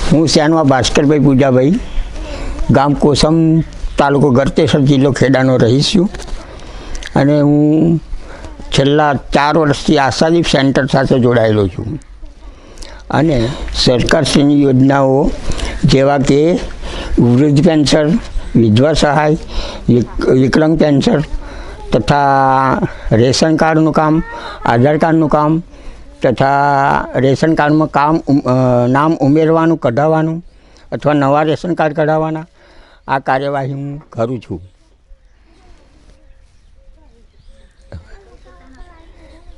હું શ્યાનવા ભાસ્કરભાઈ પૂજાભાઈ, ગામ કોસમ, તાલુકો ગરતેશ્વર, જિલ્લો ખેડાનો રહીશ છું. અને હું છેલ્લા 4 વર્ષથી આશાદીપ સેન્ટર સાથે જોડાયેલો છું. અને સરકારશ્રીની યોજનાઓ જેવા કે વૃદ્ધ પેન્શન, વિધવા સહાય, વિકલાંગ પેન્શન તથા રેશન કાર્ડનું કામ, આધાર કાર્ડનું કામ તથા રેશન કાર્ડમાં નામ ઉમેરવાનું, કઢાવવાનું અથવા નવા રેશન કાર્ડ કઢાવવાના, આ કાર્યવાહી હું કરું છું.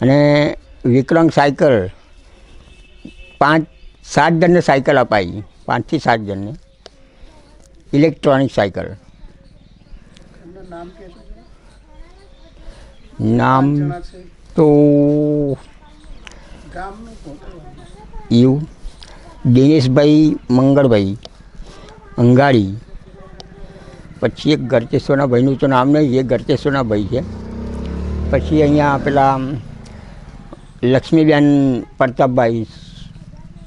અને વિકલાંગ સાયકલ 5-7 જણને સાયકલ અપાઈ, 5 થી 7 જણને ઇલેક્ટ્રોનિક સાયકલ. નામ તો એવું દિનેશભાઈ મંગળભાઈ અંગાડી, પછી એક ગરતેશ્વરના ભાઈનું તો નામ નહીં, એ ગરતેશ્વરના ભાઈ છે. પછી અહીંયા પેલા લક્ષ્મીબેન પ્રતાપભાઈ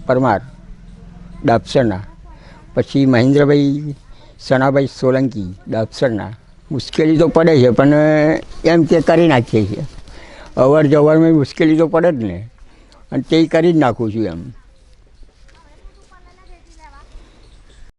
પરમાર ડાબસરના, પછી મહેન્દ્રભાઈ સનાભાઈ સોલંકી ડાબસરના. મુશ્કેલી તો પડે છે પણ એમ તે કરી નાખીએ છીએ. અવર જવરમાં મુશ્કેલી તો પડે જ ને, અને તે કરી જ નાખું છું એમ.